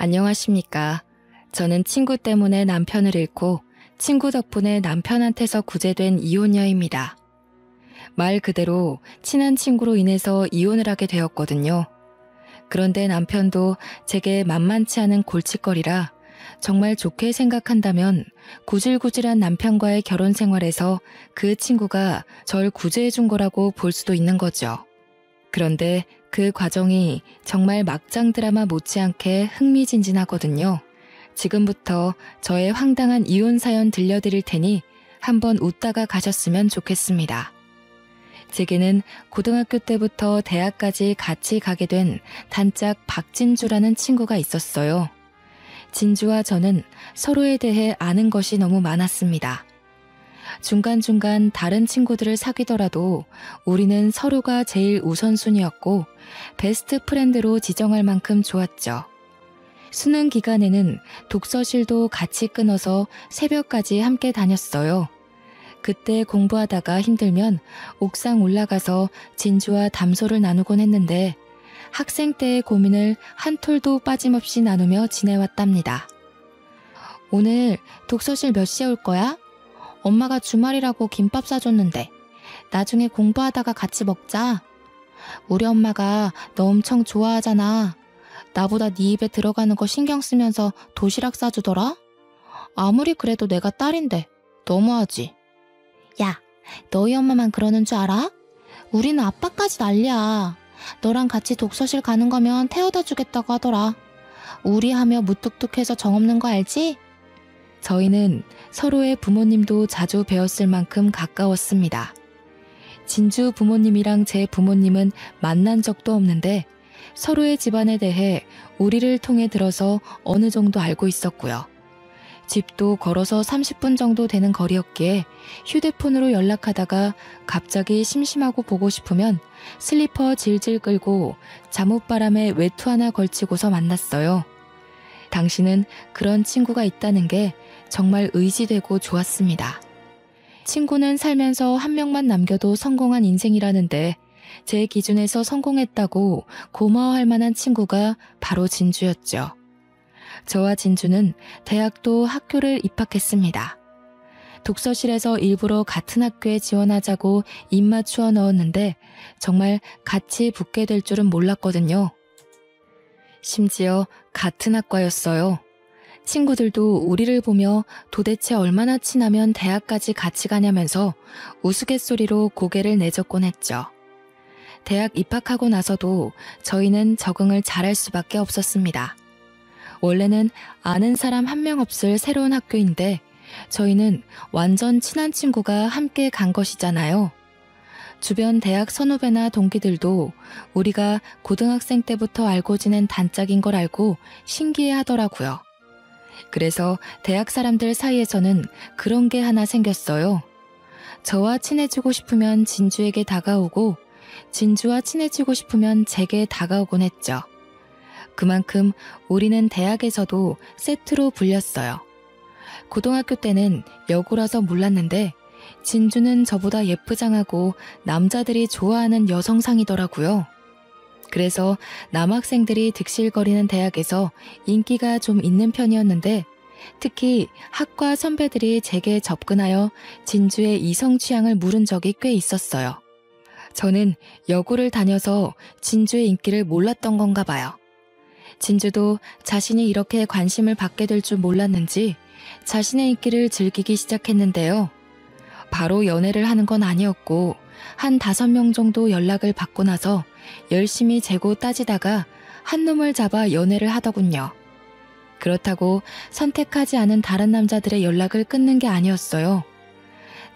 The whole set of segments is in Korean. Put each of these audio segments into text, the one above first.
안녕하십니까. 저는 친구 때문에 남편을 잃고 친구 덕분에 남편한테서 구제된 이혼녀입니다. 말 그대로 친한 친구로 인해서 이혼을 하게 되었거든요. 그런데 남편도 제게 만만치 않은 골칫거리라 정말 좋게 생각한다면 구질구질한 남편과의 결혼 생활에서 그 친구가 절 구제해준 거라고 볼 수도 있는 거죠. 그런데 그 과정이 정말 막장 드라마 못지않게 흥미진진하거든요. 지금부터 저의 황당한 이혼 사연 들려드릴 테니 한번 웃다가 가셨으면 좋겠습니다. 제게는 고등학교 때부터 대학까지 같이 가게 된 단짝 박진주라는 친구가 있었어요. 진주와 저는 서로에 대해 아는 것이 너무 많았습니다. 중간중간 다른 친구들을 사귀더라도 우리는 서로가 제일 우선순위였고 베스트 프렌드로 지정할 만큼 좋았죠. 수능 기간에는 독서실도 같이 끊어서 새벽까지 함께 다녔어요. 그때 공부하다가 힘들면 옥상 올라가서 진주와 담소를 나누곤 했는데 학생 때의 고민을 한 톨도 빠짐없이 나누며 지내왔답니다. 오늘 독서실 몇 시에 올 거야? 엄마가 주말이라고 김밥 사줬는데 나중에 공부하다가 같이 먹자. 우리 엄마가 너 엄청 좋아하잖아. 나보다 네 입에 들어가는 거 신경 쓰면서 도시락 싸주더라. 아무리 그래도 내가 딸인데 너무하지. 야, 너희 엄마만 그러는 줄 알아? 우리는 아빠까지 난리야. 너랑 같이 독서실 가는 거면 태워다 주겠다고 하더라. 우리 하며 무뚝뚝해서 정없는 거 알지? 저희는 서로의 부모님도 자주 뵈었을 만큼 가까웠습니다. 진주 부모님이랑 제 부모님은 만난 적도 없는데 서로의 집안에 대해 우리를 통해 들어서 어느 정도 알고 있었고요. 집도 걸어서 30분 정도 되는 거리였기에 휴대폰으로 연락하다가 갑자기 심심하고 보고 싶으면 슬리퍼 질질 끌고 잠옷바람에 외투 하나 걸치고서 만났어요. 당신은 그런 친구가 있다는 게 정말 의지되고 좋았습니다. 친구는 살면서 한 명만 남겨도 성공한 인생이라는데 제 기준에서 성공했다고 고마워할 만한 친구가 바로 진주였죠. 저와 진주는 대학도 학교를 입학했습니다. 독서실에서 일부러 같은 학교에 지원하자고 입 맞추어 넣었는데 정말 같이 붙게 될 줄은 몰랐거든요. 심지어 같은 학과였어요. 친구들도 우리를 보며 도대체 얼마나 친하면 대학까지 같이 가냐면서 우스갯소리로 고개를 내젓곤 했죠. 대학 입학하고 나서도 저희는 적응을 잘할 수밖에 없었습니다. 원래는 아는 사람 한 명 없을 새로운 학교인데 저희는 완전 친한 친구가 함께 간 것이잖아요. 주변 대학 선후배나 동기들도 우리가 고등학생 때부터 알고 지낸 단짝인 걸 알고 신기해 하더라고요. 그래서 대학 사람들 사이에서는 그런 게 하나 생겼어요. 저와 친해지고 싶으면 진주에게 다가오고 진주와 친해지고 싶으면 제게 다가오곤 했죠. 그만큼 우리는 대학에서도 세트로 불렸어요. 고등학교 때는 여고라서 몰랐는데 진주는 저보다 예쁘장하고 남자들이 좋아하는 여성상이더라고요. 그래서 남학생들이 득실거리는 대학에서 인기가 좀 있는 편이었는데 특히 학과 선배들이 제게 접근하여 진주의 이성 취향을 물은 적이 꽤 있었어요. 저는 여고를 다녀서 진주의 인기를 몰랐던 건가 봐요. 진주도 자신이 이렇게 관심을 받게 될 줄 몰랐는지 자신의 인기를 즐기기 시작했는데요. 바로 연애를 하는 건 아니었고 한 5명 정도 연락을 받고 나서 열심히 재고 따지다가 한 놈을 잡아 연애를 하더군요. 그렇다고 선택하지 않은 다른 남자들의 연락을 끊는 게 아니었어요.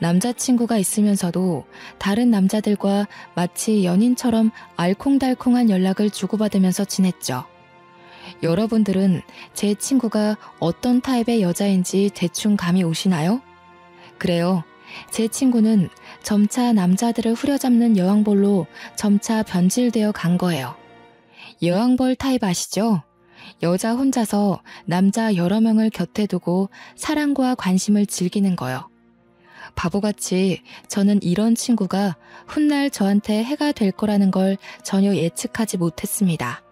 남자친구가 있으면서도 다른 남자들과 마치 연인처럼 알콩달콩한 연락을 주고받으면서 지냈죠. 여러분들은 제 친구가 어떤 타입의 여자인지 대충 감이 오시나요? 그래요. 제 친구는 점차 남자들을 후려잡는 여왕벌로 점차 변질되어 간 거예요. 여왕벌 타입 아시죠? 여자 혼자서 남자 여러 명을 곁에 두고 사랑과 관심을 즐기는 거요. 바보같이 저는 이런 친구가 훗날 저한테 해가 될 거라는 걸 전혀 예측하지 못했습니다.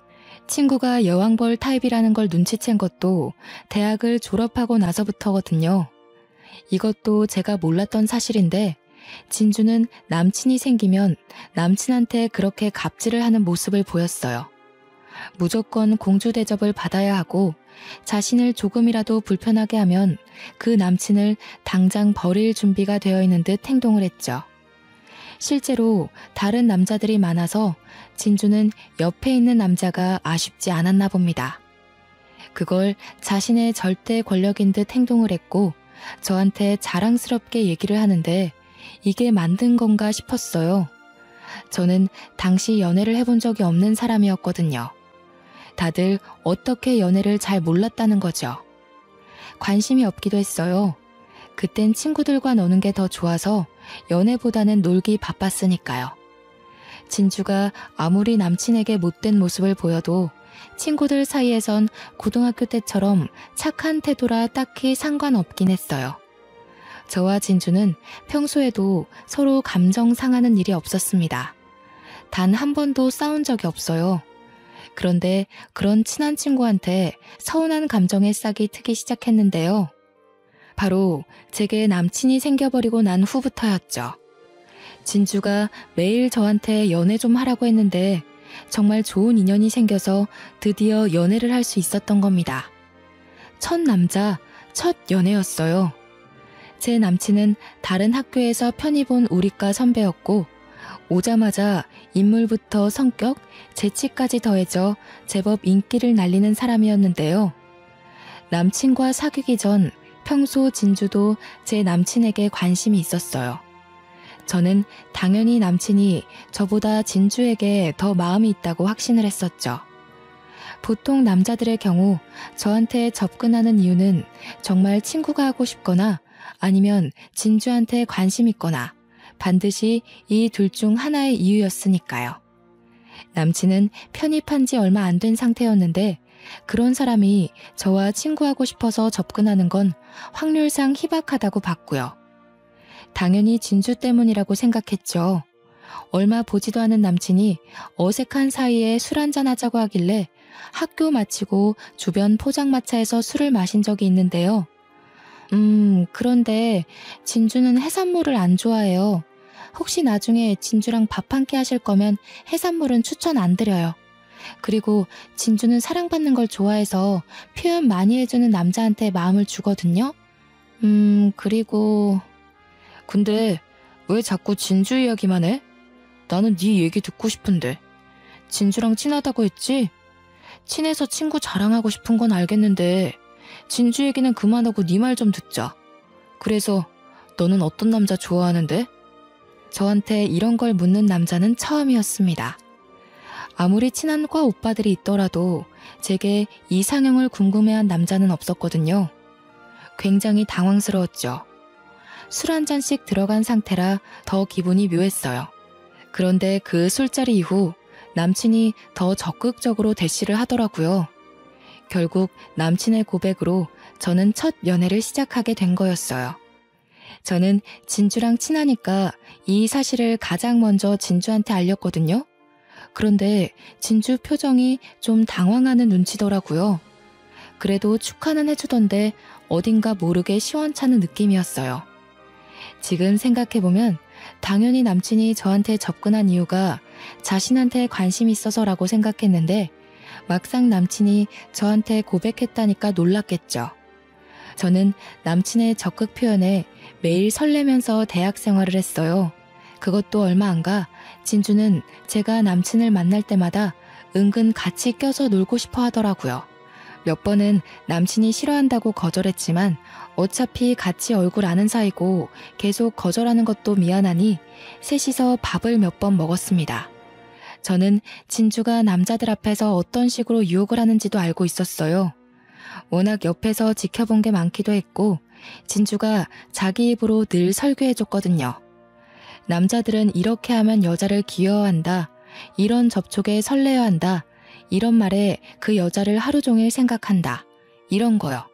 친구가 여왕벌 타입이라는 걸 눈치챈 것도 대학을 졸업하고 나서부터거든요. 이것도 제가 몰랐던 사실인데 진주는 남친이 생기면 남친한테 그렇게 갑질을 하는 모습을 보였어요. 무조건 공주 대접을 받아야 하고 자신을 조금이라도 불편하게 하면 그 남친을 당장 버릴 준비가 되어 있는 듯 행동을 했죠. 실제로 다른 남자들이 많아서 진주는 옆에 있는 남자가 아쉽지 않았나 봅니다. 그걸 자신의 절대 권력인 듯 행동을 했고 저한테 자랑스럽게 얘기를 하는데 이게 만든 건가 싶었어요. 저는 당시 연애를 해본 적이 없는 사람이었거든요. 다들 어떻게 연애를 잘 몰랐다는 거죠. 관심이 없기도 했어요. 그땐 친구들과 노는 게 더 좋아서 연애보다는 놀기 바빴으니까요. 진주가 아무리 남친에게 못된 모습을 보여도 친구들 사이에선 고등학교 때처럼 착한 태도라 딱히 상관없긴 했어요. 저와 진주는 평소에도 서로 감정 상하는 일이 없었습니다. 단 한 번도 싸운 적이 없어요. 그런데 그런 친한 친구한테 서운한 감정의 싹이 트기 시작했는데요. 바로 제게 남친이 생겨버리고 난 후부터였죠. 진주가 매일 저한테 연애 좀 하라고 했는데 정말 좋은 인연이 생겨서 드디어 연애를 할 수 있었던 겁니다. 첫 남자, 첫 연애였어요. 제 남친은 다른 학교에서 편히 본 우리과 선배였고 오자마자 인물부터 성격, 재치까지 더해져 제법 인기를 날리는 사람이었는데요. 남친과 사귀기 전 평소 진주도 제 남친에게 관심이 있었어요. 저는 당연히 남친이 저보다 진주에게 더 마음이 있다고 확신을 했었죠. 보통 남자들의 경우 저한테 접근하는 이유는 정말 친구가 하고 싶거나 아니면 진주한테 관심 있거나 반드시 이 둘 중 하나의 이유였으니까요. 남친은 편입한 지 얼마 안 된 상태였는데 그런 사람이 저와 친구하고 싶어서 접근하는 건 확률상 희박하다고 봤고요. 당연히 진주 때문이라고 생각했죠. 얼마 보지도 않은 남친이 어색한 사이에 술 한잔 하자고 하길래 학교 마치고 주변 포장마차에서 술을 마신 적이 있는데요. 그런데 진주는 해산물을 안 좋아해요. 혹시 나중에 진주랑 밥 한 끼 하실 거면 해산물은 추천 안 드려요. 그리고 진주는 사랑받는 걸 좋아해서 표현 많이 해주는 남자한테 마음을 주거든요. 그리고... 근데 왜 자꾸 진주 이야기만 해? 나는 네 얘기 듣고 싶은데. 진주랑 친하다고 했지? 친해서 친구 자랑하고 싶은 건 알겠는데 진주 얘기는 그만하고 네 말 좀 듣자. 그래서 너는 어떤 남자 좋아하는데? 저한테 이런 걸 묻는 남자는 처음이었습니다. 아무리 친한 과 오빠들이 있더라도 제게 이상형을 궁금해한 남자는 없었거든요. 굉장히 당황스러웠죠. 술 한 잔씩 들어간 상태라 더 기분이 묘했어요. 그런데 그 술자리 이후 남친이 더 적극적으로 대시를 하더라고요. 결국 남친의 고백으로 저는 첫 연애를 시작하게 된 거였어요. 저는 진주랑 친하니까 이 사실을 가장 먼저 진주한테 알렸거든요. 그런데 진주 표정이 좀 당황하는 눈치더라고요. 그래도 축하는 해주던데 어딘가 모르게 시원찮은 느낌이었어요. 지금 생각해보면 당연히 남친이 저한테 접근한 이유가 자신한테 관심이 있어서라고 생각했는데 막상 남친이 저한테 고백했다니까 놀랐겠죠. 저는 남친의 적극 표현에 매일 설레면서 대학 생활을 했어요. 그것도 얼마 안 가 진주는 제가 남친을 만날 때마다 은근 같이 껴서 놀고 싶어 하더라고요. 몇 번은 남친이 싫어한다고 거절했지만 어차피 같이 얼굴 아는 사이고 계속 거절하는 것도 미안하니 셋이서 밥을 몇 번 먹었습니다. 저는 진주가 남자들 앞에서 어떤 식으로 유혹을 하는지도 알고 있었어요. 워낙 옆에서 지켜본 게 많기도 했고 진주가 자기 입으로 늘 설교해줬거든요. 남자들은 이렇게 하면 여자를 귀여워한다. 이런 접촉에 설레어 한다. 이런 말에 그 여자를 하루 종일 생각한다. 이런 거요.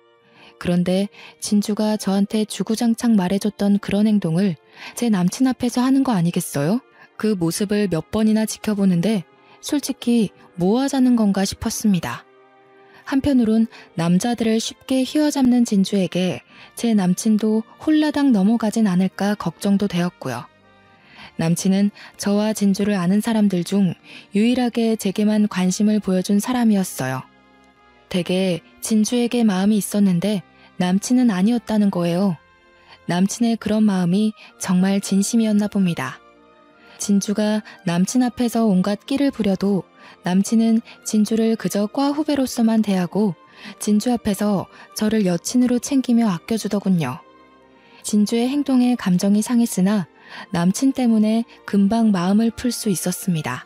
그런데 진주가 저한테 주구장창 말해줬던 그런 행동을 제 남친 앞에서 하는 거 아니겠어요? 그 모습을 몇 번이나 지켜보는데 솔직히 뭐 하자는 건가 싶었습니다. 한편으론 남자들을 쉽게 휘어잡는 진주에게 제 남친도 홀라당 넘어가진 않을까 걱정도 되었고요. 남친은 저와 진주를 아는 사람들 중 유일하게 제게만 관심을 보여준 사람이었어요. 되게 진주에게 마음이 있었는데 남친은 아니었다는 거예요. 남친의 그런 마음이 정말 진심이었나 봅니다. 진주가 남친 앞에서 온갖 끼를 부려도 남친은 진주를 그저 과 후배로서만 대하고 진주 앞에서 저를 여친으로 챙기며 아껴주더군요. 진주의 행동에 감정이 상했으나 남친 때문에 금방 마음을 풀 수 있었습니다.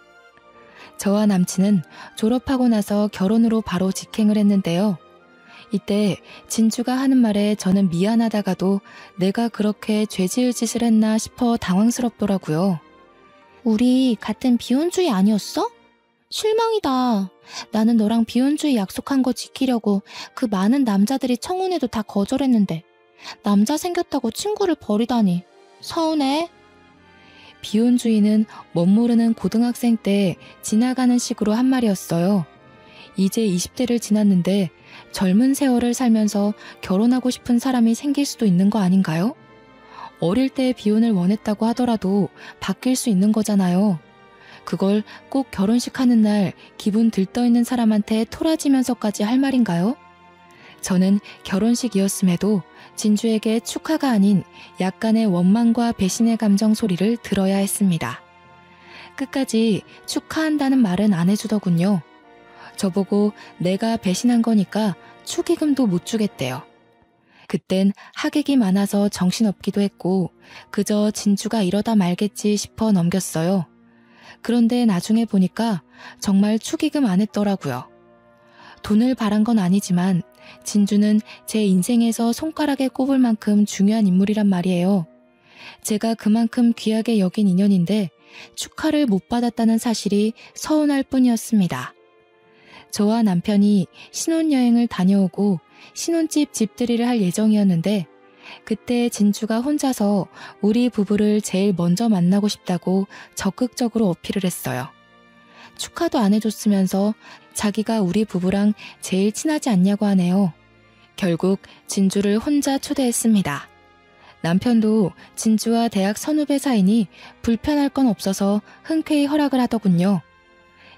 저와 남친은 졸업하고 나서 결혼으로 바로 직행을 했는데요. 이때 진주가 하는 말에 저는 미안하다가도 내가 그렇게 죄지을 짓을 했나 싶어 당황스럽더라고요. 우리 같은 비혼주의 아니었어? 실망이다. 나는 너랑 비혼주의 약속한 거 지키려고 그 많은 남자들이 청혼해도 다 거절했는데 남자 생겼다고 친구를 버리다니. 서운해. 비혼주의는 멋모르는 고등학생 때 지나가는 식으로 한 말이었어요. 이제 20대를 지났는데 젊은 세월을 살면서 결혼하고 싶은 사람이 생길 수도 있는 거 아닌가요? 어릴 때 비혼을 원했다고 하더라도 바뀔 수 있는 거잖아요. 그걸 꼭 결혼식 하는 날 기분 들떠있는 사람한테 토라지면서까지 할 말인가요? 저는 결혼식이었음에도 진주에게 축하가 아닌 약간의 원망과 배신의 감정 소리를 들어야 했습니다. 끝까지 축하한다는 말은 안 해주더군요. 저보고 내가 배신한 거니까 축의금도 못 주겠대요. 그땐 하객이 많아서 정신없기도 했고 그저 진주가 이러다 말겠지 싶어 넘겼어요. 그런데 나중에 보니까 정말 축의금 안 했더라고요. 돈을 바란 건 아니지만 진주는 제 인생에서 손가락에 꼽을 만큼 중요한 인물이란 말이에요. 제가 그만큼 귀하게 여긴 인연인데 축하를 못 받았다는 사실이 서운할 뿐이었습니다. 저와 남편이 신혼여행을 다녀오고 신혼집 집들이를 할 예정이었는데 그때 진주가 혼자서 우리 부부를 제일 먼저 만나고 싶다고 적극적으로 어필을 했어요. 축하도 안 해줬으면서 자기가 우리 부부랑 제일 친하지 않냐고 하네요. 결국 진주를 혼자 초대했습니다. 남편도 진주와 대학 선후배 사이니 불편할 건 없어서 흔쾌히 허락을 하더군요.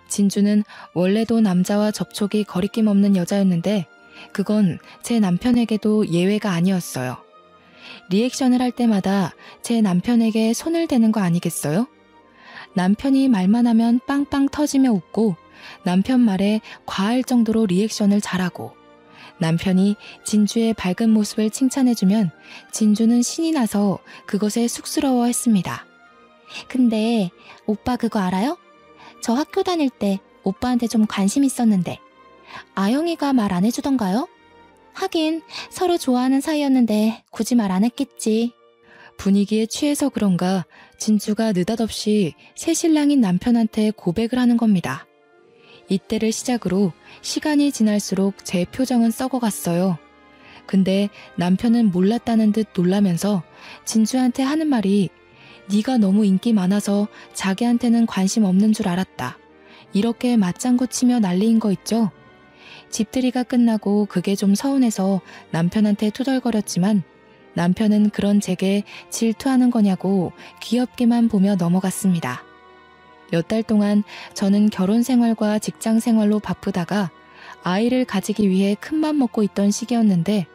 진주는 원래도 남자와 접촉이 거리낌 없는 여자였는데 그건 제 남편에게도 예외가 아니었어요. 리액션을 할 때마다 제 남편에게 손을 대는 거 아니겠어요? 남편이 말만 하면 빵빵 터지며 웃고 남편 말에 과할 정도로 리액션을 잘하고 남편이 진주의 밝은 모습을 칭찬해주면 진주는 신이 나서 그것에 쑥스러워했습니다. 근데 오빠 그거 알아요? 저 학교 다닐 때 오빠한테 좀 관심 있었는데 아영이가 말 안 해주던가요? 하긴 서로 좋아하는 사이였는데 굳이 말 안 했겠지. 분위기에 취해서 그런가 진주가 느닷없이 새신랑인 남편한테 고백을 하는 겁니다. 이때를 시작으로 시간이 지날수록 제 표정은 썩어갔어요. 근데 남편은 몰랐다는 듯 놀라면서 진주한테 하는 말이 네가 너무 인기 많아서 자기한테는 관심 없는 줄 알았다. 이렇게 맞장구 치며 난리인 거 있죠? 집들이가 끝나고 그게 좀 서운해서 남편한테 투덜거렸지만 남편은 그런 제게 질투하는 거냐고 귀엽게만 보며 넘어갔습니다. 몇 달 동안 저는 결혼 생활과 직장 생활로 바쁘다가 아이를 가지기 위해 큰맘 먹고 있던 시기였는데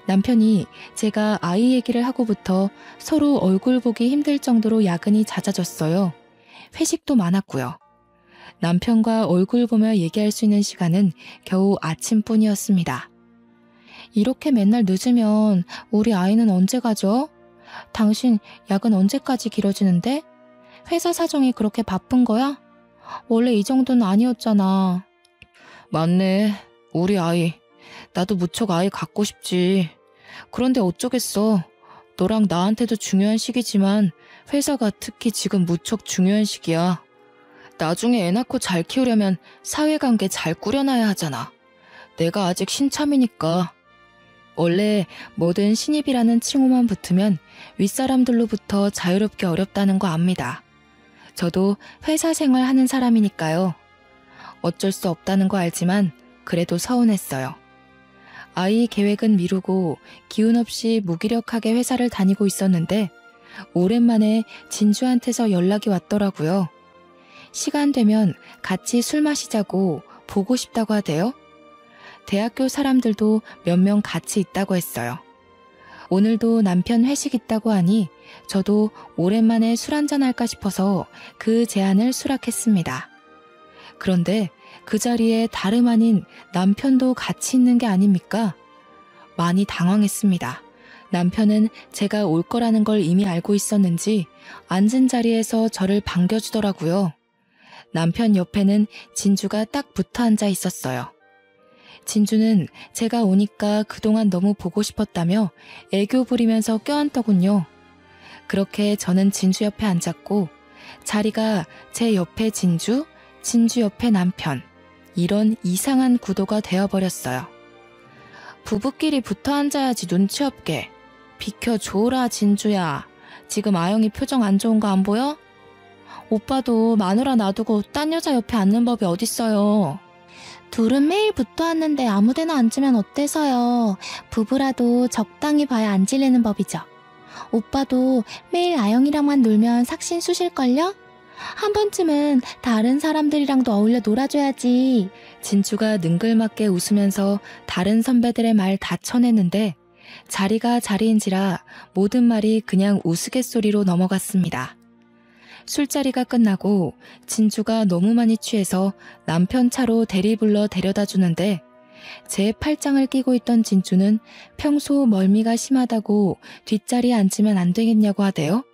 남편이 제가 아이 얘기를 하고부터 서로 얼굴 보기 힘들 정도로 야근이 잦아졌어요. 회식도 많았고요. 남편과 얼굴 보며 얘기할 수 있는 시간은 겨우 아침뿐이었습니다. 이렇게 맨날 늦으면 우리 아이는 언제 가죠? 당신 야근 언제까지 길어지는데? 회사 사정이 그렇게 바쁜 거야? 원래 이 정도는 아니었잖아. 맞네. 우리 아이. 나도 무척 아이 갖고 싶지. 그런데 어쩌겠어. 너랑 나한테도 중요한 시기지만 회사가 특히 지금 무척 중요한 시기야. 나중에 애 낳고 잘 키우려면 사회관계 잘 꾸려놔야 하잖아. 내가 아직 신참이니까. 원래 뭐든 신입이라는 칭호만 붙으면 윗사람들로부터 자유롭게 어렵다는 거 압니다. 저도 회사 생활 하는 사람이니까요. 어쩔 수 없다는 거 알지만 그래도 서운했어요. 아이 계획은 미루고 기운 없이 무기력하게 회사를 다니고 있었는데 오랜만에 진주한테서 연락이 왔더라고요. 시간 되면 같이 술 마시자고 보고 싶다고 하대요. 대학교 사람들도 몇 명 같이 있다고 했어요. 오늘도 남편 회식 있다고 하니 저도 오랜만에 술 한잔 할까 싶어서 그 제안을 수락했습니다. 그런데 그 자리에 다름 아닌 남편도 같이 있는 게 아닙니까? 많이 당황했습니다. 남편은 제가 올 거라는 걸 이미 알고 있었는지 앉은 자리에서 저를 반겨주더라고요. 남편 옆에는 진주가 딱 붙어 앉아 있었어요. 진주는 제가 오니까 그동안 너무 보고 싶었다며 애교 부리면서 껴안더군요. 그렇게 저는 진주 옆에 앉았고 자리가 제 옆에 진주, 진주 옆에 남편, 이런 이상한 구도가 되어버렸어요. 부부끼리 붙어 앉아야지 눈치 없게. 비켜줘라 진주야. 지금 아영이 표정 안 좋은 거 안 보여? 오빠도 마누라 놔두고 딴 여자 옆에 앉는 법이 어딨어요. 둘은 매일 붙어 앉는데 아무데나 앉으면 어때서요. 부부라도 적당히 봐야 안 질리는 법이죠. 오빠도 매일 아영이랑만 놀면 삭신 쑤실걸요? 한 번쯤은 다른 사람들이랑도 어울려 놀아줘야지. 진주가 능글맞게 웃으면서 다른 선배들의 말 다 쳐냈는데 자리가 자리인지라 모든 말이 그냥 우스갯소리로 넘어갔습니다. 술자리가 끝나고 진주가 너무 많이 취해서 남편 차로 대리 불러 데려다 주는데 제 팔짱을 끼고 있던 진주는 평소 멀미가 심하다고 뒷자리에 앉으면 안 되겠냐고 하대요.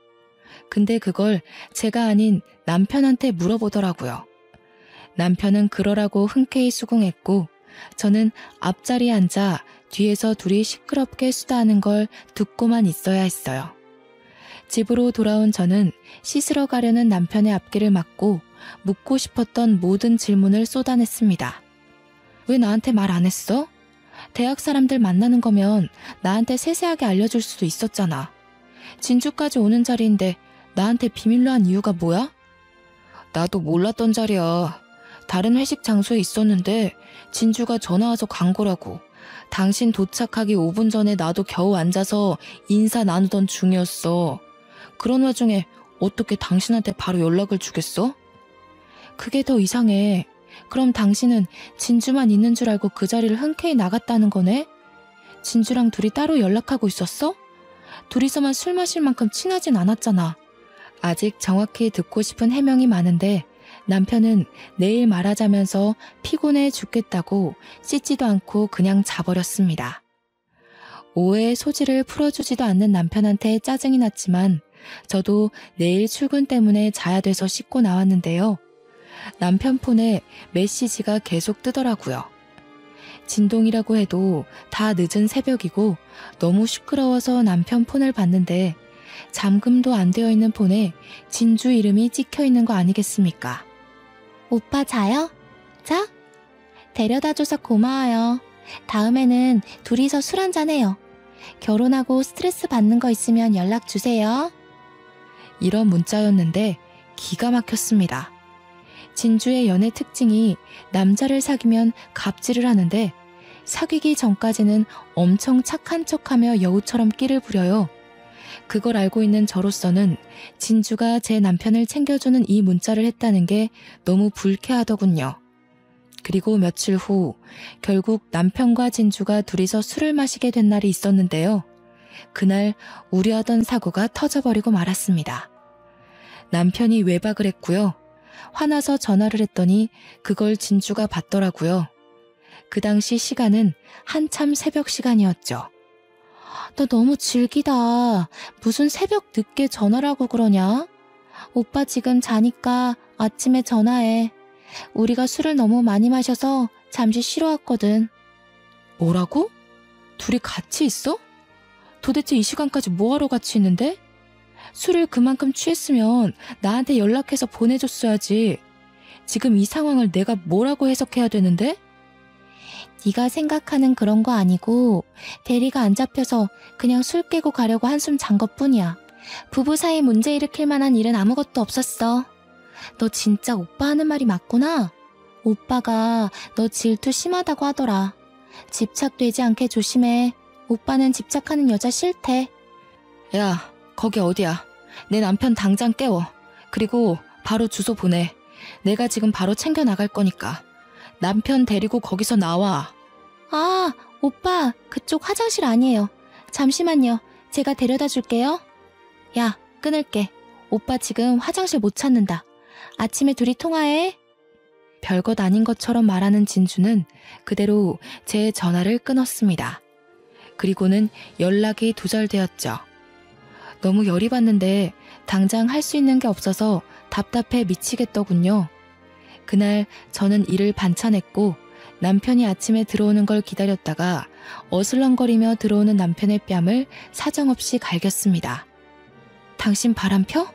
근데 그걸 제가 아닌 남편한테 물어보더라고요. 남편은 그러라고 흔쾌히 수긍했고 저는 앞자리에 앉아 뒤에서 둘이 시끄럽게 수다하는 걸 듣고만 있어야 했어요. 집으로 돌아온 저는 씻으러 가려는 남편의 앞길을 막고 묻고 싶었던 모든 질문을 쏟아냈습니다. 왜 나한테 말 안 했어? 대학 사람들 만나는 거면 나한테 세세하게 알려줄 수도 있었잖아. 진주까지 오는 자리인데 나한테 비밀로 한 이유가 뭐야? 나도 몰랐던 자리야. 다른 회식 장소에 있었는데 진주가 전화와서 간 거라고. 당신 도착하기 5분 전에 나도 겨우 앉아서 인사 나누던 중이었어. 그런 와중에 어떻게 당신한테 바로 연락을 주겠어? 그게 더 이상해. 그럼 당신은 진주만 있는 줄 알고 그 자리를 흔쾌히 나갔다는 거네? 진주랑 둘이 따로 연락하고 있었어? 둘이서만 술 마실 만큼 친하진 않았잖아. 아직 정확히 듣고 싶은 해명이 많은데 남편은 내일 말하자면서 피곤해 죽겠다고 씻지도 않고 그냥 자버렸습니다. 오해의 소지를 풀어주지도 않는 남편한테 짜증이 났지만 저도 내일 출근 때문에 자야 돼서 씻고 나왔는데요. 남편 폰에 메시지가 계속 뜨더라고요. 진동이라고 해도 다 늦은 새벽이고 너무 시끄러워서 남편 폰을 봤는데 잠금도 안 되어 있는 폰에 진주 이름이 찍혀 있는 거 아니겠습니까? 오빠 자요? 자? 데려다줘서 고마워요. 다음에는 둘이서 술 한잔해요. 결혼하고 스트레스 받는 거 있으면 연락 주세요. 이런 문자였는데 기가 막혔습니다. 진주의 연애 특징이 남자를 사귀면 갑질을 하는데 사귀기 전까지는 엄청 착한 척하며 여우처럼 끼를 부려요. 그걸 알고 있는 저로서는 진주가 제 남편을 챙겨주는 이 문자를 했다는 게 너무 불쾌하더군요. 그리고 며칠 후 결국 남편과 진주가 둘이서 술을 마시게 된 날이 있었는데요. 그날 우려하던 사고가 터져버리고 말았습니다. 남편이 외박을 했고요. 화나서 전화를 했더니 그걸 진주가 받더라고요. 그 당시 시간은 한참 새벽 시간이었죠. 너 너무 질기다. 무슨 새벽 늦게 전화를 하고 그러냐? 오빠 지금 자니까 아침에 전화해. 우리가 술을 너무 많이 마셔서 잠시 쉬러 왔거든. 뭐라고? 둘이 같이 있어? 도대체 이 시간까지 뭐하러 같이 있는데? 술을 그만큼 취했으면 나한테 연락해서 보내줬어야지. 지금 이 상황을 내가 뭐라고 해석해야 되는데? 네가 생각하는 그런 거 아니고 대리가 안 잡혀서 그냥 술 깨고 가려고 한숨 잔 것뿐이야. 부부 사이 문제 일으킬 만한 일은 아무것도 없었어. 너 진짜 오빠 하는 말이 맞구나. 오빠가 너 질투 심하다고 하더라. 집착되지 않게 조심해. 오빠는 집착하는 여자 싫대. 야, 거기 어디야? 내 남편 당장 깨워. 그리고 바로 주소 보내. 내가 지금 바로 챙겨 나갈 거니까. 남편 데리고 거기서 나와. 아, 오빠, 그쪽 화장실 아니에요. 잠시만요. 제가 데려다 줄게요. 야, 끊을게. 오빠 지금 화장실 못 찾는다. 아침에 둘이 통화해. 별것 아닌 것처럼 말하는 진주는 그대로 제 전화를 끊었습니다. 그리고는 연락이 두절되었죠. 너무 열이 받는데 당장 할 수 있는 게 없어서 답답해 미치겠더군요. 그날 저는 일을 반찬했고 남편이 아침에 들어오는 걸 기다렸다가 어슬렁거리며 들어오는 남편의 뺨을 사정없이 갈겼습니다. 당신 바람 펴?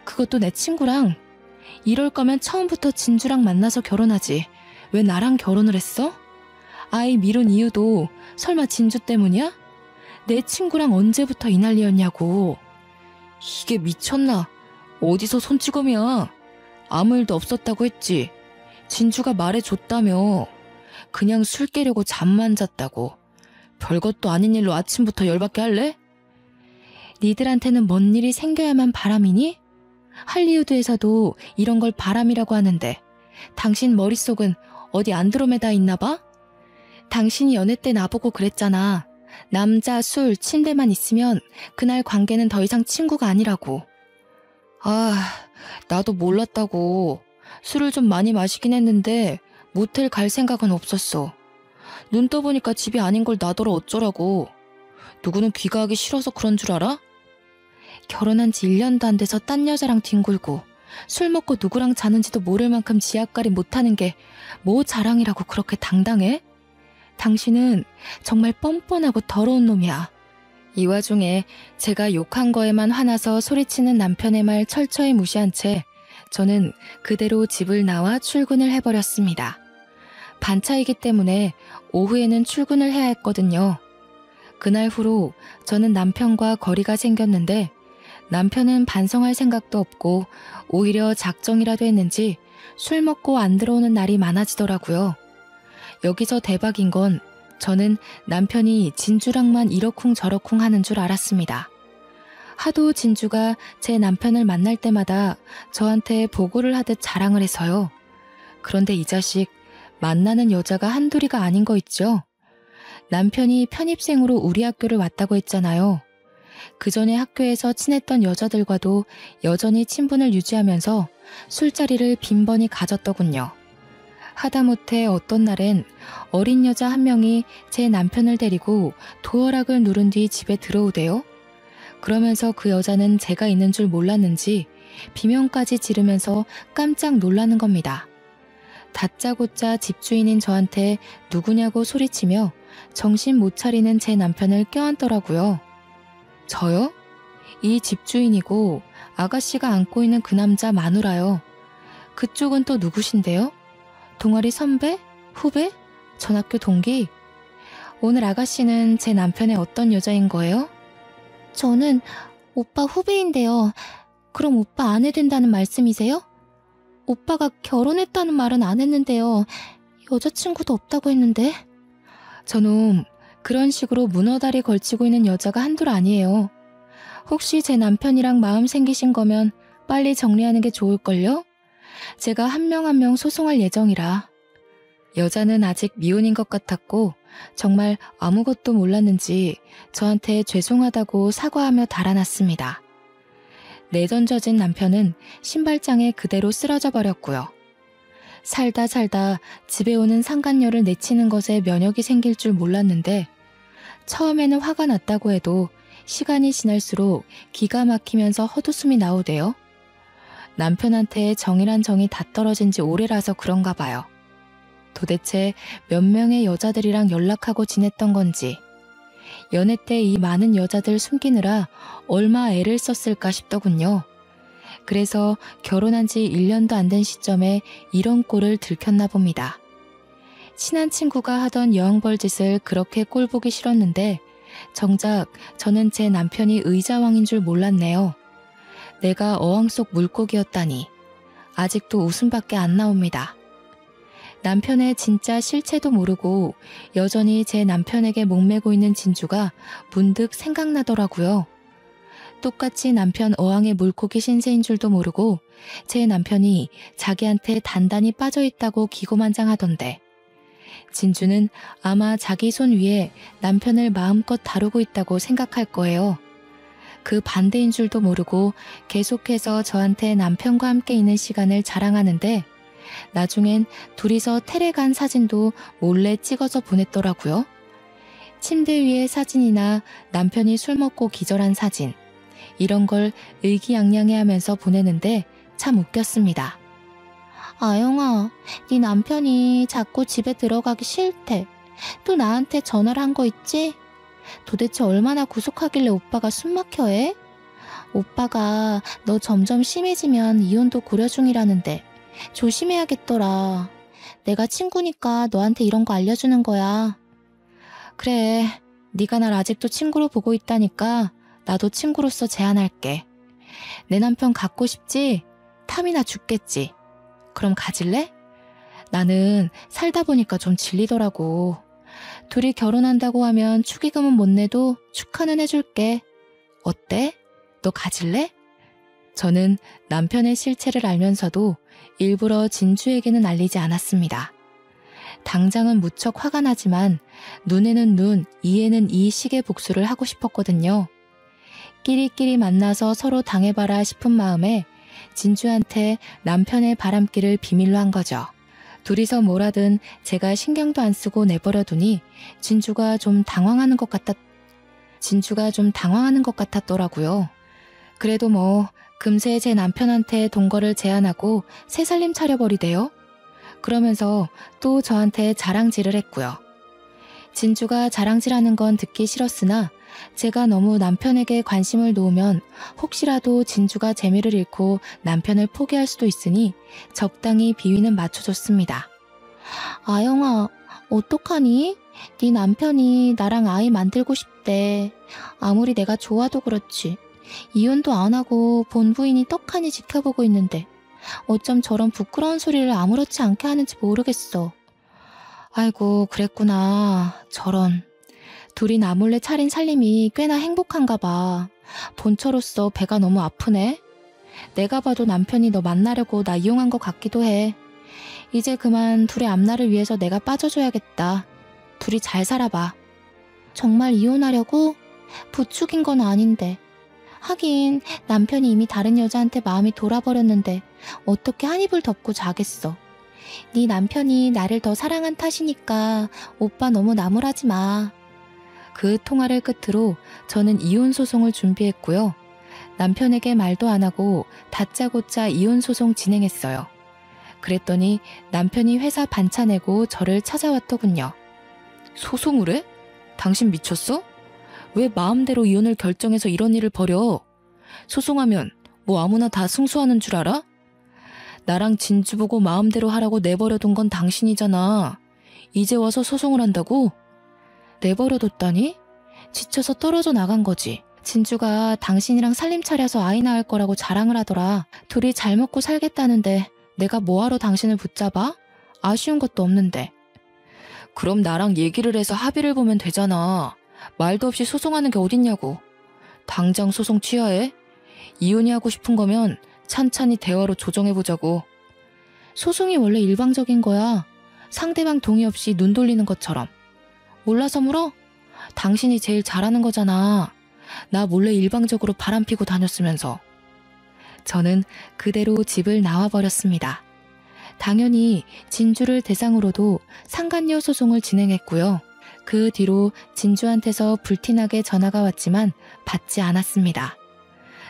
그것도 내 친구랑. 이럴 거면 처음부터 진주랑 만나서 결혼하지. 왜 나랑 결혼을 했어? 아이 미룬 이유도 설마 진주 때문이야? 내 친구랑 언제부터 이 난리였냐고. 이게 미쳤나? 어디서 손찌검이야? 아무 일도 없었다고 했지. 진주가 말해줬다며. 그냥 술 깨려고 잠만 잤다고. 별것도 아닌 일로 아침부터 열받게 할래? 니들한테는 뭔 일이 생겨야만 바람이니? 할리우드에서도 이런 걸 바람이라고 하는데 당신 머릿속은 어디 안드로메다 있나 봐? 당신이 연애 때 나보고 그랬잖아. 남자, 술, 침대만 있으면 그날 관계는 더 이상 친구가 아니라고. 아, 나도 몰랐다고. 술을 좀 많이 마시긴 했는데 모텔 갈 생각은 없었어. 눈 떠보니까 집이 아닌 걸 나더러 어쩌라고. 누구는 귀가하기 싫어서 그런 줄 알아? 결혼한 지 1년도 안 돼서 딴 여자랑 뒹굴고 술 먹고 누구랑 자는지도 모를 만큼 지압가리 못하는 게 뭐 자랑이라고 그렇게 당당해? 당신은 정말 뻔뻔하고 더러운 놈이야. 이 와중에 제가 욕한 거에만 화나서 소리치는 남편의 말 철저히 무시한 채 저는 그대로 집을 나와 출근을 해버렸습니다. 반차이기 때문에 오후에는 출근을 해야 했거든요. 그날 후로 저는 남편과 거리가 생겼는데 남편은 반성할 생각도 없고 오히려 작정이라도 했는지 술 먹고 안 들어오는 날이 많아지더라고요. 여기서 대박인 건 저는 남편이 진주랑만 이러쿵저러쿵 하는 줄 알았습니다. 하도 진주가 제 남편을 만날 때마다 저한테 보고를 하듯 자랑을 해서요. 그런데 이 자식 만나는 여자가 한둘이가 아닌 거 있죠? 남편이 편입생으로 우리 학교를 왔다고 했잖아요. 그 전에 학교에서 친했던 여자들과도 여전히 친분을 유지하면서 술자리를 빈번히 가졌더군요. 하다못해 어떤 날엔 어린 여자 한 명이 제 남편을 데리고 도어락을 누른 뒤 집에 들어오대요. 그러면서 그 여자는 제가 있는 줄 몰랐는지 비명까지 지르면서 깜짝 놀라는 겁니다. 다짜고짜 집주인인 저한테 누구냐고 소리치며 정신 못 차리는 제 남편을 껴안더라고요. 저요? 이 집주인이고 아가씨가 안고 있는 그 남자 마누라요. 그쪽은 또 누구신데요? 동아리 선배? 후배? 전학교 동기? 오늘 아가씨는 제 남편의 어떤 여자인 거예요? 저는 오빠 후배인데요. 그럼 오빠 아내 된다는 말씀이세요? 오빠가 결혼했다는 말은 안 했는데요. 여자친구도 없다고 했는데. 저놈 그런 식으로 문어다리 걸치고 있는 여자가 한둘 아니에요. 혹시 제 남편이랑 마음 생기신 거면 빨리 정리하는 게 좋을걸요? 제가 한 명 한 명 소송할 예정이라. 여자는 아직 미혼인 것 같았고 정말 아무것도 몰랐는지 저한테 죄송하다고 사과하며 달아났습니다. 내던져진 남편은 신발장에 그대로 쓰러져 버렸고요. 살다 집에 오는 상간녀를 내치는 것에 면역이 생길 줄 몰랐는데 처음에는 화가 났다고 해도 시간이 지날수록 기가 막히면서 헛웃음이 나오대요. 남편한테 정이란 정이 다 떨어진 지 오래라서 그런가 봐요. 도대체 몇 명의 여자들이랑 연락하고 지냈던 건지, 연애 때 이 많은 여자들 숨기느라 얼마 애를 썼을까 싶더군요. 그래서 결혼한 지 1년도 안 된 시점에 이런 꼴을 들켰나 봅니다. 친한 친구가 하던 여왕벌짓을 그렇게 꼴보기 싫었는데 정작 저는 제 남편이 의자왕인 줄 몰랐네요. 내가 어항 속 물고기였다니 아직도 웃음밖에 안 나옵니다. 남편의 진짜 실체도 모르고 여전히 제 남편에게 목매고 있는 진주가 문득 생각나더라고요. 똑같이 남편 어항의 물고기 신세인 줄도 모르고 제 남편이 자기한테 단단히 빠져있다고 기고만장하던데, 진주는 아마 자기 손 위에 남편을 마음껏 다루고 있다고 생각할 거예요. 그 반대인 줄도 모르고 계속해서 저한테 남편과 함께 있는 시간을 자랑하는데, 나중엔 둘이서 테레 간 사진도 몰래 찍어서 보냈더라고요. 침대 위의 사진이나 남편이 술 먹고 기절한 사진, 이런 걸 의기양양해하면서 보내는데 참 웃겼습니다. 아영아, 네 남편이 자꾸 집에 들어가기 싫대. 또 나한테 전화를 한 거 있지? 도대체 얼마나 구속하길래 오빠가 숨막혀해? 오빠가 너 점점 심해지면 이혼도 고려 중이라는데 조심해야겠더라. 내가 친구니까 너한테 이런 거 알려주는 거야. 그래, 네가 날 아직도 친구로 보고 있다니까 나도 친구로서 제안할게. 내 남편 갖고 싶지? 탐이나 죽겠지. 그럼 가질래? 나는 살다 보니까 좀 질리더라고. 둘이 결혼한다고 하면 축의금은 못 내도 축하는 해줄게. 어때? 너 가질래? 저는 남편의 실체를 알면서도 일부러 진주에게는 알리지 않았습니다. 당장은 무척 화가 나지만 눈에는 눈, 이에는 이 식의 복수를 하고 싶었거든요. 끼리끼리 만나서 서로 당해봐라 싶은 마음에 진주한테 남편의 바람길을 비밀로 한 거죠. 둘이서 뭘 하든 제가 신경도 안 쓰고 내버려두니 진주가 좀 당황하는 것 같았더라고요. 그래도 뭐 금세 제 남편한테 동거를 제안하고 새살림 차려버리대요. 그러면서 또 저한테 자랑질을 했고요. 진주가 자랑질하는 건 듣기 싫었으나 제가 너무 남편에게 관심을 놓으면 혹시라도 진주가 재미를 잃고 남편을 포기할 수도 있으니 적당히 비위는 맞춰줬습니다. 아영아, 어떡하니? 네 남편이 나랑 아이 만들고 싶대. 아무리 내가 좋아도 그렇지. 이혼도 안 하고 본부인이 떡하니 지켜보고 있는데 어쩜 저런 부끄러운 소리를 아무렇지 않게 하는지 모르겠어. 아이고, 그랬구나. 저런. 둘이 나 몰래 차린 살림이 꽤나 행복한가 봐. 본처로서 배가 너무 아프네. 내가 봐도 남편이 너 만나려고 나 이용한 것 같기도 해. 이제 그만 둘의 앞날을 위해서 내가 빠져줘야겠다. 둘이 잘 살아봐. 정말 이혼하려고? 부축인 건 아닌데. 하긴 남편이 이미 다른 여자한테 마음이 돌아버렸는데 어떻게 한 입을 덮고 자겠어. 네 남편이 나를 더 사랑한 탓이니까 오빠 너무 나무라지 마. 그 통화를 끝으로 저는 이혼 소송을 준비했고요. 남편에게 말도 안 하고 다짜고짜 이혼 소송 진행했어요. 그랬더니 남편이 회사 반차 내고 저를 찾아왔더군요. 소송을 해? 당신 미쳤어? 왜 마음대로 이혼을 결정해서 이런 일을 벌여? 소송하면 뭐 아무나 다 승소하는 줄 알아? 나랑 진주 보고 마음대로 하라고 내버려둔 건 당신이잖아. 이제 와서 소송을 한다고? 내버려뒀다니? 지쳐서 떨어져 나간 거지. 진주가 당신이랑 살림 차려서 아이 낳을 거라고 자랑을 하더라. 둘이 잘 먹고 살겠다는데 내가 뭐하러 당신을 붙잡아? 아쉬운 것도 없는데. 그럼 나랑 얘기를 해서 합의를 보면 되잖아. 말도 없이 소송하는 게 어딨냐고. 당장 소송 취하해. 이혼이 하고 싶은 거면 찬찬히 대화로 조정해보자고. 소송이 원래 일방적인 거야. 상대방 동의 없이 눈 돌리는 것처럼. 몰라서 물어? 당신이 제일 잘하는 거잖아. 나 몰래 일방적으로 바람피고 다녔으면서. 저는 그대로 집을 나와버렸습니다. 당연히 진주를 대상으로도 상간녀 소송을 진행했고요. 그 뒤로 진주한테서 불티나게 전화가 왔지만 받지 않았습니다.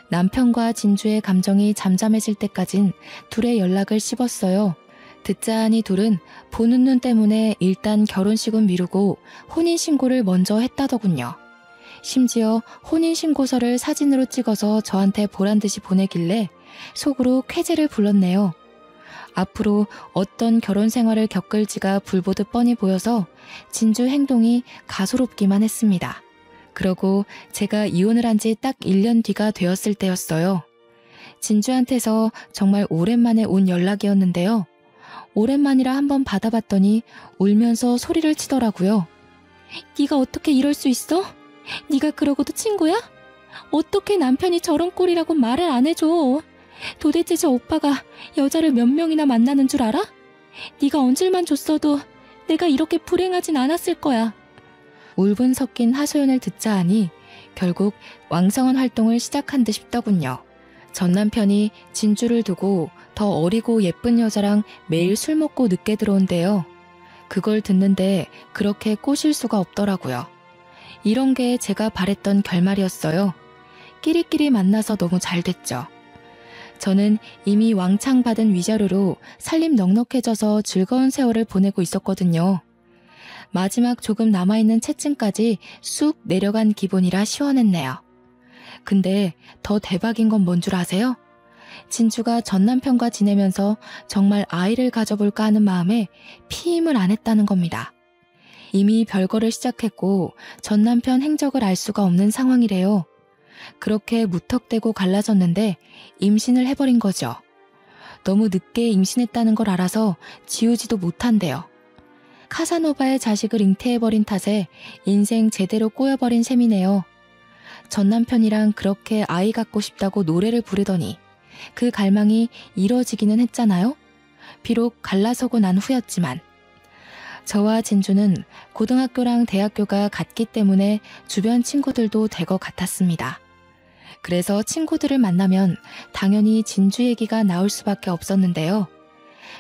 남편과 진주의 감정이 잠잠해질 때까진 둘의 연락을 씹었어요. 듣자 하니 둘은 보는 눈 때문에 일단 결혼식은 미루고 혼인신고를 먼저 했다더군요. 심지어 혼인신고서를 사진으로 찍어서 저한테 보란듯이 보내길래 속으로 쾌재를 불렀네요. 앞으로 어떤 결혼 생활을 겪을지가 불보듯 뻔히 보여서 진주 행동이 가소롭기만 했습니다. 그러고 제가 이혼을 한 지 딱 1년 뒤가 되었을 때였어요. 진주한테서 정말 오랜만에 온 연락이었는데요. 오랜만이라 한번 받아봤더니 울면서 소리를 치더라고요. 네가 어떻게 이럴 수 있어? 네가 그러고도 친구야? 어떻게 남편이 저런 꼴이라고 말을 안 해줘? 도대체 저 오빠가 여자를 몇 명이나 만나는 줄 알아? 네가 얹을만 줬어도 내가 이렇게 불행하진 않았을 거야. 울분 섞인 하소연을 듣자 하니 결국 왕성한 활동을 시작한 듯 싶더군요. 전 남편이 진주를 두고 더 어리고 예쁜 여자랑 매일 술 먹고 늦게 들어온대요. 그걸 듣는데 그렇게 꼬실 수가 없더라고요. 이런 게 제가 바랬던 결말이었어요. 끼리끼리 만나서 너무 잘 됐죠. 저는 이미 왕창 받은 위자료로 살림 넉넉해져서 즐거운 세월을 보내고 있었거든요. 마지막 조금 남아있는 채증까지 쑥 내려간 기분이라 시원했네요. 근데 더 대박인 건 뭔 줄 아세요? 진주가 전 남편과 지내면서 정말 아이를 가져볼까 하는 마음에 피임을 안 했다는 겁니다. 이미 별거를 시작했고 전 남편 행적을 알 수가 없는 상황이래요. 그렇게 무턱대고 갈라졌는데 임신을 해버린 거죠. 너무 늦게 임신했다는 걸 알아서 지우지도 못한대요. 카사노바의 자식을 잉태해버린 탓에 인생 제대로 꼬여버린 셈이네요. 전 남편이랑 그렇게 아이 갖고 싶다고 노래를 부르더니 그 갈망이 이뤄지기는 했잖아요. 비록 갈라서고 난 후였지만. 저와 진주는 고등학교랑 대학교가 같기 때문에 주변 친구들도 될 것 같았습니다. 그래서 친구들을 만나면 당연히 진주 얘기가 나올 수밖에 없었는데요.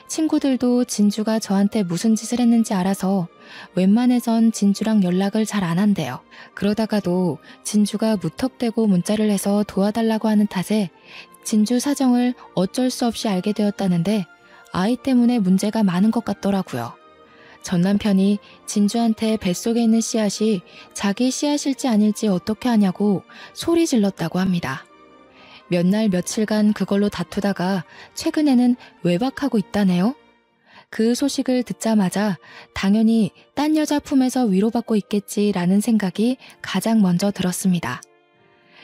친구들도 진주가 저한테 무슨 짓을 했는지 알아서 웬만해선 진주랑 연락을 잘 안 한대요. 그러다가도 진주가 무턱대고 문자를 해서 도와달라고 하는 탓에 진주 사정을 어쩔 수 없이 알게 되었다는데 아이 때문에 문제가 많은 것 같더라고요. 전 남편이 진주한테 뱃속에 있는 씨앗이 자기 씨앗일지 아닐지 어떻게 하냐고 소리 질렀다고 합니다. 몇 날 며칠간 그걸로 다투다가 최근에는 외박하고 있다네요. 그 소식을 듣자마자 당연히 딴 여자 품에서 위로받고 있겠지라는 생각이 가장 먼저 들었습니다.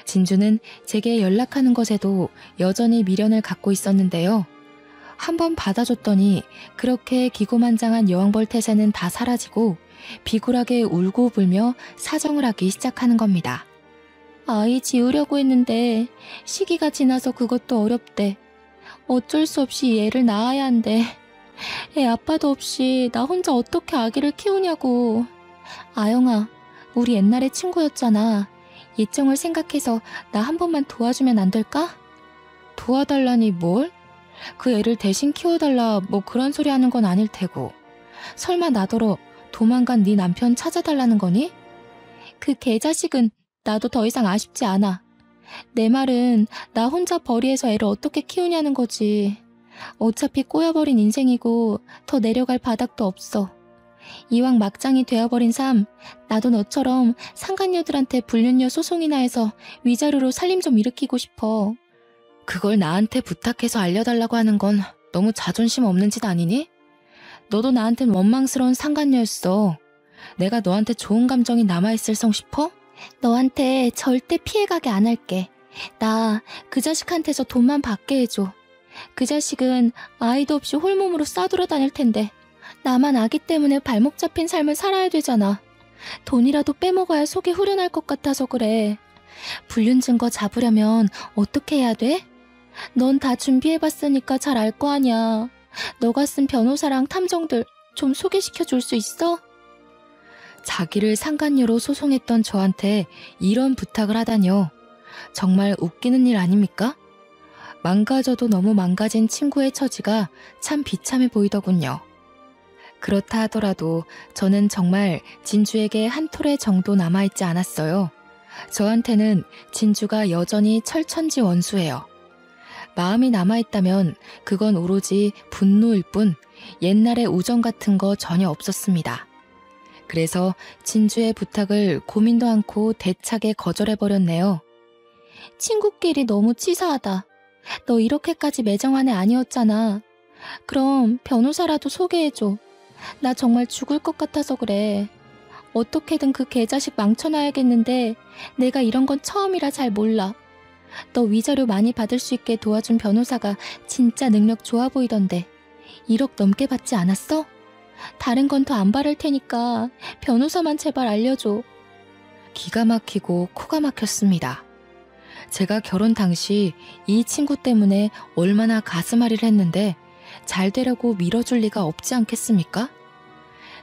진주는 제게 연락하는 것에도 여전히 미련을 갖고 있었는데요. 한번 받아줬더니 그렇게 기고만장한 여왕벌 태세는 다 사라지고 비굴하게 울고 불며 사정을 하기 시작하는 겁니다. 아이 지우려고 했는데 시기가 지나서 그것도 어렵대. 어쩔 수 없이 얘를 낳아야 한대. 애 아빠도 없이 나 혼자 어떻게 아기를 키우냐고. 아영아, 우리 옛날에 친구였잖아. 예정을 생각해서 나 한 번만 도와주면 안 될까? 도와달라니 뭘? 그 애를 대신 키워달라 뭐 그런 소리 하는 건 아닐 테고. 설마 나더러 도망간 네 남편 찾아달라는 거니? 그 개자식은 나도 더 이상 아쉽지 않아. 내 말은 나 혼자 벌이에서 애를 어떻게 키우냐는 거지. 어차피 꼬여버린 인생이고 더 내려갈 바닥도 없어. 이왕 막장이 되어버린 삶, 나도 너처럼 상간녀들한테 불륜녀 소송이나 해서 위자료로 살림 좀 일으키고 싶어. 그걸 나한테 부탁해서 알려달라고 하는 건 너무 자존심 없는 짓 아니니? 너도 나한텐 원망스러운 상간녀였어. 내가 너한테 좋은 감정이 남아있을 성 싶어? 너한테 절대 피해가게 안 할게. 나 그 자식한테서 돈만 받게 해줘. 그 자식은 아이도 없이 홀몸으로 싸돌아다닐 텐데 나만 아기 때문에 발목 잡힌 삶을 살아야 되잖아. 돈이라도 빼먹어야 속이 후련할 것 같아서 그래. 불륜 증거 잡으려면 어떻게 해야 돼? 넌 다 준비해봤으니까 잘 알 거 아냐. 너가 쓴 변호사랑 탐정들 좀 소개시켜 줄 수 있어? 자기를 상간녀로 소송했던 저한테 이런 부탁을 하다뇨. 정말 웃기는 일 아닙니까? 망가져도 너무 망가진 친구의 처지가 참 비참해 보이더군요. 그렇다 하더라도 저는 정말 진주에게 한 톨의 정도 남아있지 않았어요. 저한테는 진주가 여전히 철천지 원수예요. 마음이 남아있다면 그건 오로지 분노일 뿐 옛날의 우정 같은 거 전혀 없었습니다. 그래서 진주의 부탁을 고민도 않고 대차게 거절해버렸네요. 친구끼리 너무 치사하다. 너 이렇게까지 매정한 애 아니었잖아. 그럼 변호사라도 소개해줘. 나 정말 죽을 것 같아서 그래. 어떻게든 그 개자식 망쳐놔야겠는데 내가 이런 건 처음이라 잘 몰라. 너 위자료 많이 받을 수 있게 도와준 변호사가 진짜 능력 좋아 보이던데 1억 넘게 받지 않았어? 다른 건 더 안 바랄 테니까 변호사만 제발 알려줘. 기가 막히고 코가 막혔습니다. 제가 결혼 당시 이 친구 때문에 얼마나 가슴앓이를 했는데 잘 되려고 밀어줄 리가 없지 않겠습니까?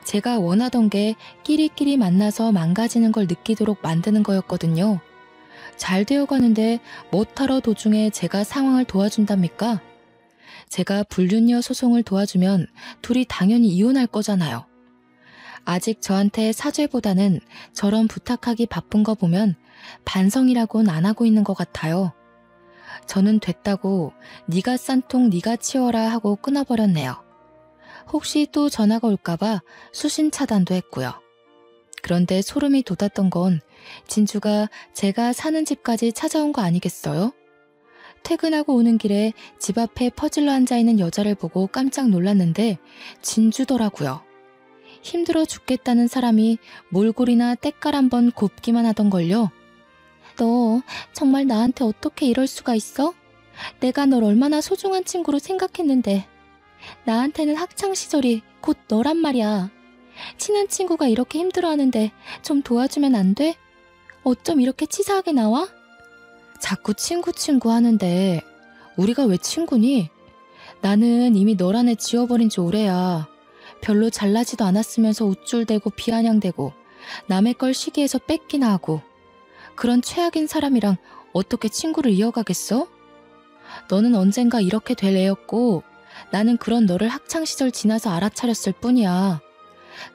제가 원하던 게 끼리끼리 만나서 망가지는 걸 느끼도록 만드는 거였거든요. 잘 되어가는데 못하러 도중에 제가 상황을 도와준답니까? 제가 불륜녀 소송을 도와주면 둘이 당연히 이혼할 거잖아요. 아직 저한테 사죄보다는 저런 부탁하기 바쁜 거 보면 반성이라고는 안 하고 있는 것 같아요. 저는 됐다고 네가 싼 통 네가 치워라 하고 끊어버렸네요. 혹시 또 전화가 올까봐 수신 차단도 했고요. 그런데 소름이 돋았던 건 진주가 제가 사는 집까지 찾아온 거 아니겠어요? 퇴근하고 오는 길에 집 앞에 퍼질러 앉아있는 여자를 보고 깜짝 놀랐는데 진주더라고요. 힘들어 죽겠다는 사람이 몰골이나 때깔 한번 곱기만 하던걸요. 너 정말 나한테 어떻게 이럴 수가 있어? 내가 널 얼마나 소중한 친구로 생각했는데. 나한테는 학창시절이 곧 너란 말이야. 친한 친구가 이렇게 힘들어하는데 좀 도와주면 안 돼? 어쩜 이렇게 치사하게 나와? 자꾸 친구 하는데 우리가 왜 친구니? 나는 이미 너란 애 지워버린 지 오래야. 별로 잘나지도 않았으면서 우쭐대고 비아냥대고 남의 걸 시기해서 뺏기나 하고 그런 최악인 사람이랑 어떻게 친구를 이어가겠어? 너는 언젠가 이렇게 될 애였고 나는 그런 너를 학창시절 지나서 알아차렸을 뿐이야.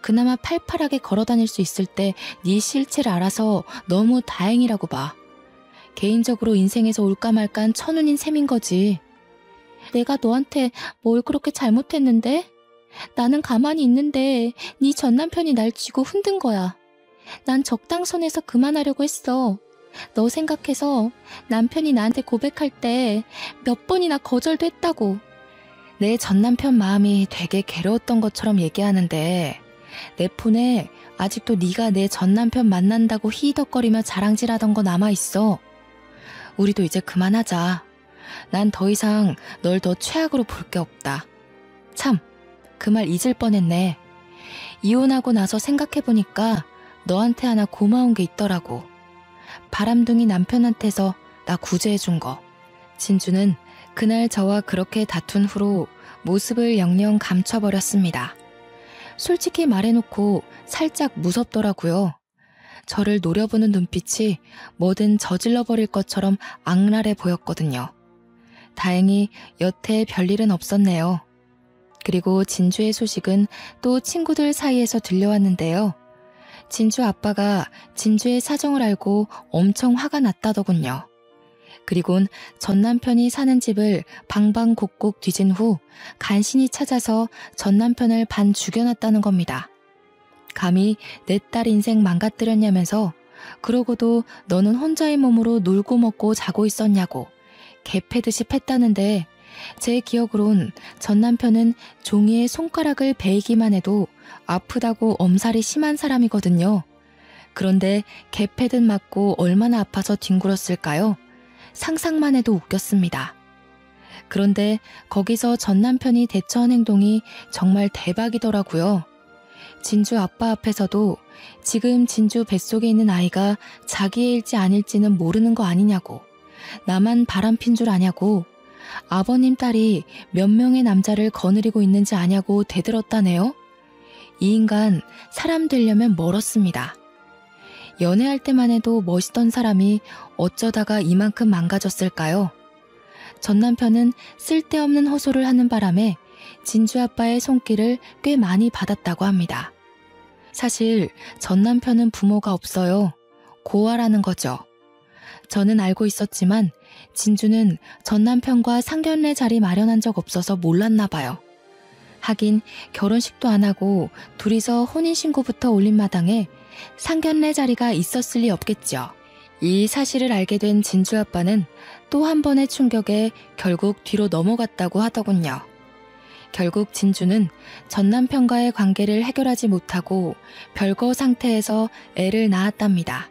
그나마 팔팔하게 걸어다닐 수 있을 때 네 실체를 알아서 너무 다행이라고 봐. 개인적으로 인생에서 올까 말까한 천운인 셈인 거지. 내가 너한테 뭘 그렇게 잘못했는데? 나는 가만히 있는데 네 전남편이 날 쥐고 흔든 거야. 난 적당선에서 그만하려고 했어. 너 생각해서 남편이 나한테 고백할 때 몇 번이나 거절도 했다고. 내 전남편 마음이 되게 괴로웠던 것처럼 얘기하는데 내 폰에 아직도 네가 내 전남편 만난다고 히덕거리며 자랑질하던 거 남아있어. 우리도 이제 그만하자. 난 더 이상 널 더 최악으로 볼 게 없다. 참, 그 말 잊을 뻔했네. 이혼하고 나서 생각해보니까 너한테 하나 고마운 게 있더라고. 바람둥이 남편한테서 나 구제해준 거. 진주는 그날 저와 그렇게 다툰 후로 모습을 영영 감춰버렸습니다. 솔직히 말해놓고 살짝 무섭더라고요. 저를 노려보는 눈빛이 뭐든 저질러버릴 것처럼 악랄해 보였거든요. 다행히 여태 별일은 없었네요. 그리고 진주의 소식은 또 친구들 사이에서 들려왔는데요. 진주 아빠가 진주의 사정을 알고 엄청 화가 났다더군요. 그리곤 전 남편이 사는 집을 방방곡곡 뒤진 후 간신히 찾아서 전 남편을 반 죽여놨다는 겁니다. 감히 내 딸 인생 망가뜨렸냐면서 그러고도 너는 혼자의 몸으로 놀고 먹고 자고 있었냐고 개패듯이 팼다는데 제 기억으론 전 남편은 종이에 손가락을 베이기만 해도 아프다고 엄살이 심한 사람이거든요. 그런데 개패듯 맞고 얼마나 아파서 뒹굴었을까요? 상상만 해도 웃겼습니다. 그런데 거기서 전 남편이 대처한 행동이 정말 대박이더라고요. 진주 아빠 앞에서도 지금 진주 뱃속에 있는 아이가 자기애일지 아닐지는 모르는 거 아니냐고, 나만 바람핀 줄 아냐고, 아버님 딸이 몇 명의 남자를 거느리고 있는지 아냐고 대들었다네요. 이 인간 사람 되려면 멀었습니다. 연애할 때만 해도 멋있던 사람이 어쩌다가 이만큼 망가졌을까요? 전 남편은 쓸데없는 호소를 하는 바람에 진주 아빠의 손길을 꽤 많이 받았다고 합니다. 사실 전 남편은 부모가 없어요. 고아라는 거죠. 저는 알고 있었지만 진주는 전 남편과 상견례 자리 마련한 적 없어서 몰랐나 봐요. 하긴 결혼식도 안 하고 둘이서 혼인신고부터 올린 마당에 상견례 자리가 있었을 리 없겠죠. 이 사실을 알게 된 진주 아빠는 또 한 번의 충격에 결국 뒤로 넘어갔다고 하더군요. 결국 진주는 전 남편과의 관계를 해결하지 못하고 별거 상태에서 애를 낳았답니다.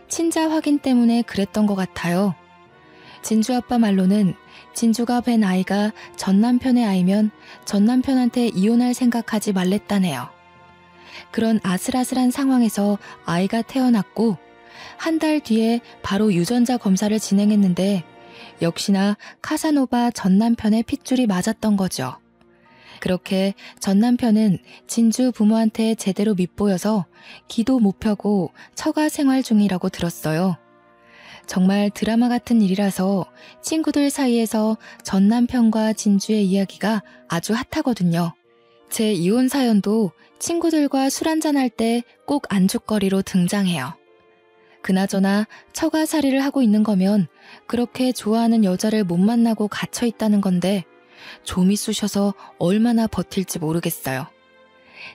친자 확인 때문에 그랬던 것 같아요. 진주 아빠 말로는 진주가 뵌 아이가 전 남편의 아이면 전 남편한테 이혼할 생각하지 말랬다네요. 그런 아슬아슬한 상황에서 아이가 태어났고 한 달 뒤에 바로 유전자 검사를 진행했는데 역시나 카사노바 전 남편의 핏줄이 맞았던 거죠. 그렇게 전 남편은 진주 부모한테 제대로 밉보여서 기도 못 펴고 처가 생활 중이라고 들었어요. 정말 드라마 같은 일이라서 친구들 사이에서 전 남편과 진주의 이야기가 아주 핫하거든요. 제 이혼 사연도 친구들과 술 한잔할 때 꼭 안주거리로 등장해요. 그나저나 처가살이를 하고 있는 거면 그렇게 좋아하는 여자를 못 만나고 갇혀 있다는 건데 좀이 쑤셔서 얼마나 버틸지 모르겠어요.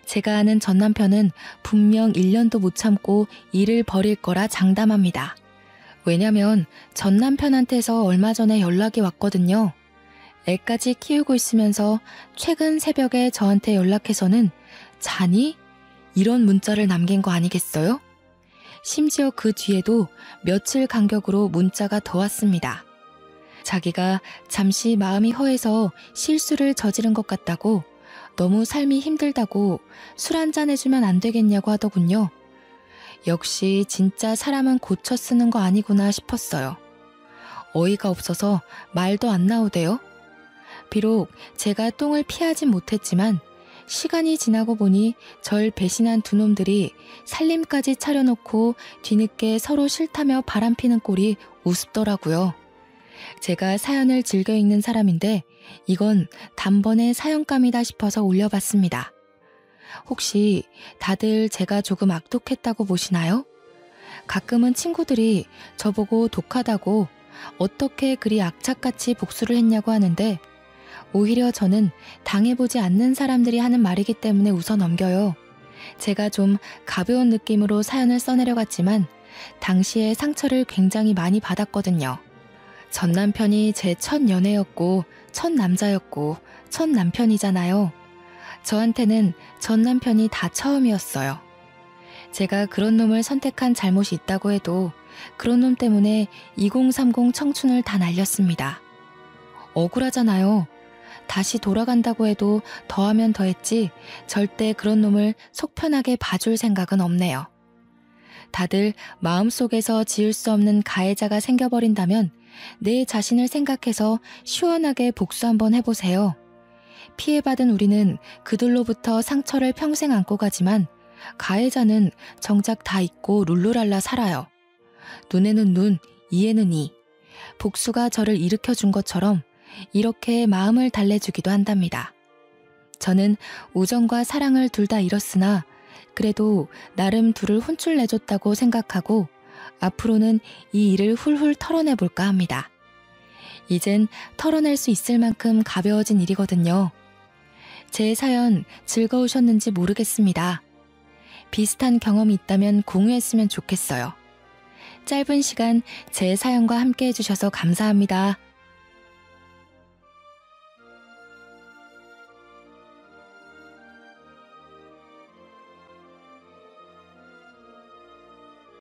제가 아는 전 남편은 분명 1년도 못 참고 일을 벌일 거라 장담합니다. 왜냐면 전 남편한테서 얼마 전에 연락이 왔거든요. 애까지 키우고 있으면서 최근 새벽에 저한테 연락해서는 자니? 이런 문자를 남긴 거 아니겠어요? 심지어 그 뒤에도 며칠 간격으로 문자가 더 왔습니다. 자기가 잠시 마음이 허해서 실수를 저지른 것 같다고, 너무 삶이 힘들다고 술 한잔 해주면 안 되겠냐고 하더군요. 역시 진짜 사람은 고쳐 쓰는 거 아니구나 싶었어요. 어이가 없어서 말도 안 나오대요. 비록 제가 똥을 피하진 못했지만 시간이 지나고 보니 절 배신한 두 놈들이 살림까지 차려놓고 뒤늦게 서로 싫다며 바람피는 꼴이 우습더라고요. 제가 사연을 즐겨 읽는 사람인데 이건 단번에 사연감이다 싶어서 올려봤습니다. 혹시 다들 제가 조금 악독했다고 보시나요? 가끔은 친구들이 저보고 독하다고 어떻게 그리 악착같이 복수를 했냐고 하는데 오히려 저는 당해보지 않는 사람들이 하는 말이기 때문에 웃어 넘겨요. 제가 좀 가벼운 느낌으로 사연을 써내려갔지만 당시에 상처를 굉장히 많이 받았거든요. 전 남편이 제 첫 연애였고 첫 남자였고 첫 남편이잖아요. 저한테는 전 남편이 다 처음이었어요. 제가 그런 놈을 선택한 잘못이 있다고 해도 그런 놈 때문에 2030 청춘을 다 날렸습니다. 억울하잖아요. 다시 돌아간다고 해도 더하면 더했지 절대 그런 놈을 속 편하게 봐줄 생각은 없네요. 다들 마음속에서 지울 수 없는 가해자가 생겨버린다면 내 자신을 생각해서 시원하게 복수 한번 해보세요. 피해받은 우리는 그들로부터 상처를 평생 안고 가지만 가해자는 정작 다 잊고 룰루랄라 살아요. 눈에는 눈, 이에는 이. 복수가 저를 일으켜준 것처럼 이렇게 마음을 달래주기도 한답니다. 저는 우정과 사랑을 둘 다 잃었으나 그래도 나름 둘을 혼쭐 내줬다고 생각하고 앞으로는 이 일을 훌훌 털어내볼까 합니다. 이젠 털어낼 수 있을 만큼 가벼워진 일이거든요. 제 사연 즐거우셨는지 모르겠습니다. 비슷한 경험이 있다면 공유했으면 좋겠어요. 짧은 시간 제 사연과 함께 해주셔서 감사합니다.